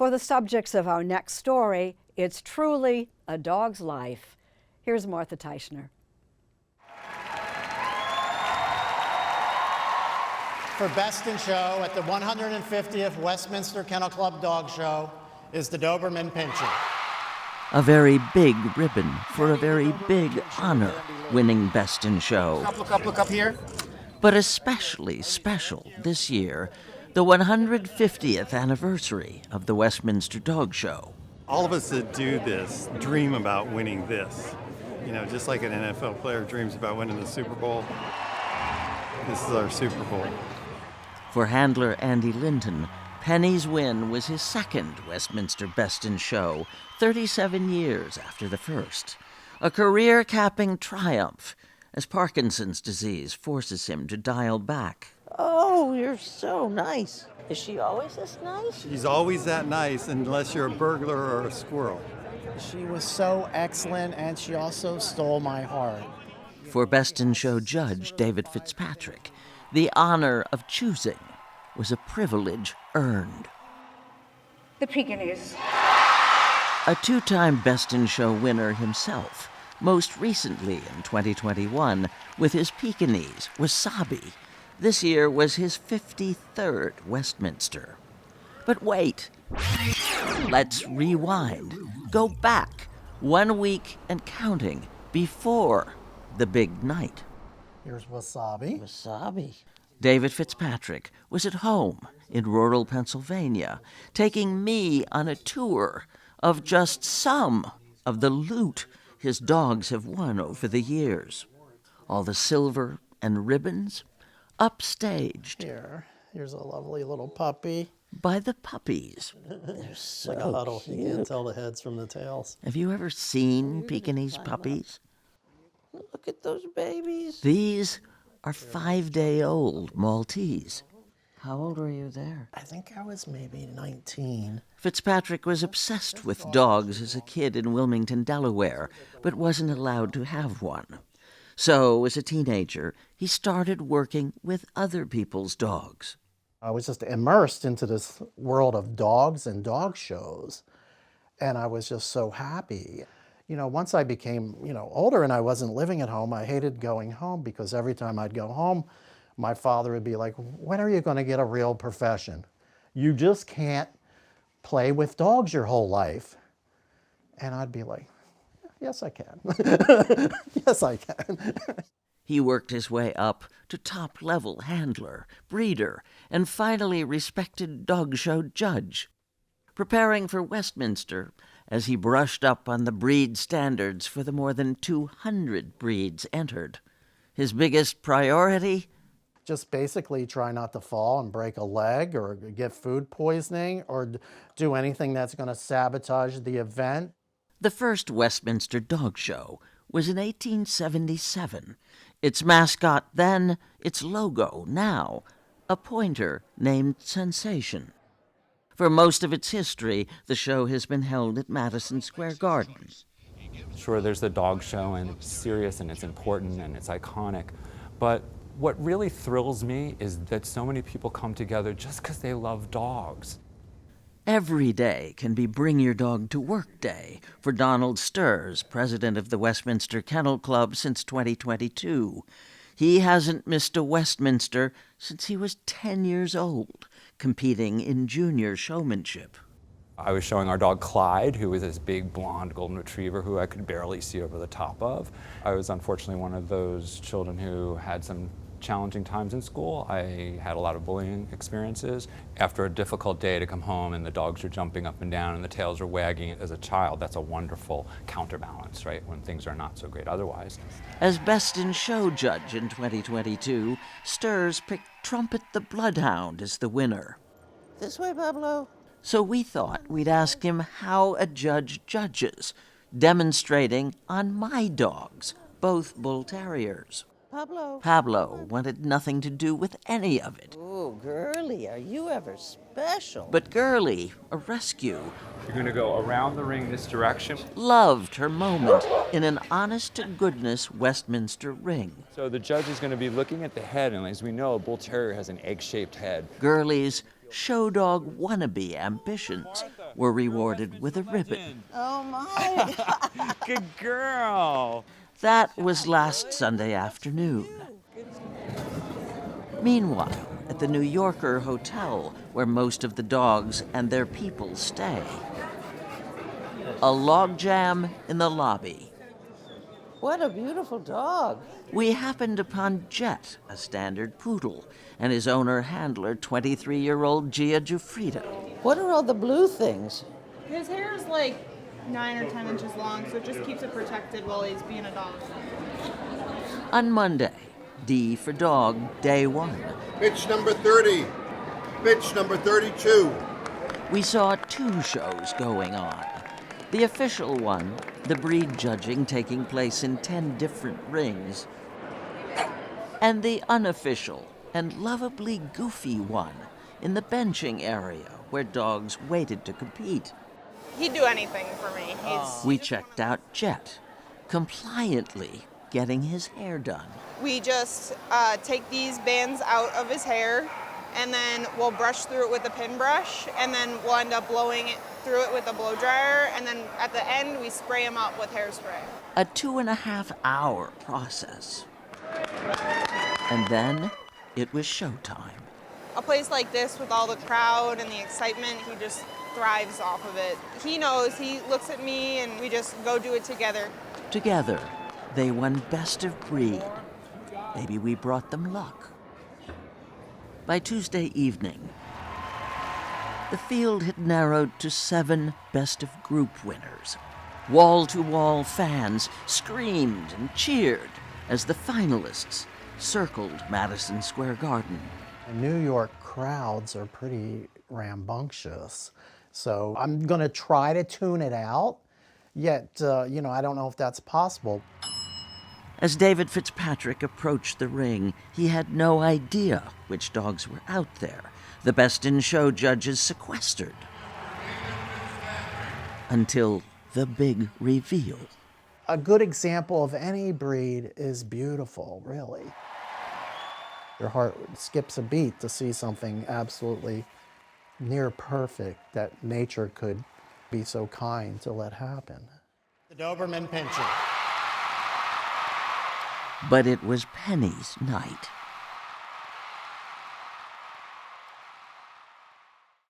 For the subjects of our next story, it's truly a dog's life. Here's Martha Teichner. For Best in Show at the 150th Westminster Kennel Club Dog Show is the Doberman Pinscher. A very big ribbon for a very big honor, winning Best in Show. Look up here. But especially special this year, the 150th anniversary of the Westminster Dog Show. All of us that do this dream about winning this. You know, just like an NFL player dreams about winning the Super Bowl, this is our Super Bowl. For handler Andy Linton, Penny's win was his second Westminster Best in Show, 37 years after the first. A career-capping triumph as Parkinson's disease forces him to dial back. Oh, you're so nice. Is she always this nice? She's always that nice unless you're a burglar or a squirrel. She was so excellent, and she also stole my heart. For Best in Show judge David Fitzpatrick, the honor of choosing was a privilege earned. The Pekingese. A two-time Best in Show winner himself, most recently in 2021 with his Pekingese, Wasabi. This year was his 53rd Westminster. But wait, let's rewind. Go back 1 week and counting before the big night. Here's Wasabi. Wasabi. David Fitzpatrick was at home in rural Pennsylvania, taking me on a tour of just some of the loot his dogs have won over the years. All the silver and ribbons upstaged. Here's a lovely little puppy. By the puppies. They're so Like a huddle. cute. You can't tell the heads from the tails. Have you ever seen Pekingese puppies? Look at those babies. These are 5-day-old Maltese. How old were you there? I think I was maybe 19. Fitzpatrick was obsessed with dogs as a kid in Wilmington, Delaware, but wasn't allowed to have one. So, as a teenager, he started working with other people's dogs. I was just immersed into this world of dogs and dog shows, and I was just so happy. You know, once I became, older and I wasn't living at home, I hated going home because every time I'd go home, my father would be like, when are you going to get a real profession? You just can't play with dogs your whole life. And I'd be like, yes, I can. Yes, I can. He worked his way up to top-level handler, breeder, and finally respected dog show judge. Preparing for Westminster, as he brushed up on the breed standards for the more than 200 breeds entered. His biggest priority? Just basically try not to fall and break a leg or get food poisoning or do anything that's going to sabotage the event. The first Westminster Dog Show was in 1877. Its mascot then, its logo now, a pointer named Sensation. For most of its history, the show has been held at Madison Square Garden. Sure, there's the dog show, and it's serious, and it's important, and it's iconic, but what really thrills me is that so many people come together just because they love dogs. Every day can be Bring Your Dog to Work Day for Donald Sturz, president of the Westminster Kennel Club since 2022. He hasn't missed a Westminster since he was 10 years old, competing in junior showmanship. I was showing our dog Clyde, who was this big blonde golden retriever who I could barely see over the top of. I was unfortunately one of those children who had some challenging times in school. I had a lot of bullying experiences. After a difficult day to come home and the dogs are jumping up and down and the tails are wagging as a child, that's a wonderful counterbalance, right, when things are not so great otherwise. As Best in Show judge in 2022, Sturz picked Trumpet the Bloodhound as the winner. This way, Pablo. So we thought we'd ask him how a judge judges, demonstrating on my dogs, both bull terriers. Pablo wanted nothing to do with any of it. Oh, girly, are you ever special? But Girly, a rescue, You're going to go around the ring this direction. loved her moment in an honest-to-goodness Westminster ring. So the judge is going to be looking at the head, and as we know, a bull terrier has an egg-shaped head. Girly's show dog wannabe ambitions were rewarded with a ribbon. Oh my. Good girl. That was last Sunday afternoon. Meanwhile, at the New Yorker hotel, where most of the dogs and their people stay, a logjam in the lobby. What a beautiful dog. We happened upon Jet, a standard poodle, and his owner-handler, 23-year-old Gia Giuffrida. What are all the blue things? His hair is like 9 or 10 inches long, so it just keeps it protected while he's being a dog. On Monday, D for dog, day one, Bitch number 30. Bitch number 32. we saw two shows going on. The official one, the breed judging taking place in 10 different rings, and the unofficial and lovably goofy one in the benching area where dogs waited to compete. He'd do anything for me. We checked out Jet, compliantly getting his hair done. We just take these bands out of his hair, and then we'll brush through it with a pin brush, and then we'll end up blowing it through it with a blow dryer, and then at the end we spray him up with hairspray. A 2.5-hour process. And then it was showtime. A place like this with all the crowd and the excitement, he just thrives off of it. He knows, he looks at me and we just go do it together. Together, they won Best of Breed. Maybe we brought them luck. By Tuesday evening, the field had narrowed to 7 Best of Group winners. Wall-to-wall fans screamed and cheered as the finalists circled Madison Square Garden. New York crowds are pretty rambunctious, so I'm going to try to tune it out, yet, I don't know if that's possible. As David Fitzpatrick approached the ring, he had no idea which dogs were out there. The Best in Show judges sequestered. Until the big reveal. A good example of any breed is beautiful, really. Your heart skips a beat to see something absolutely near perfect that nature could be so kind to let happen. The Doberman Pinscher. But it was Penny's night.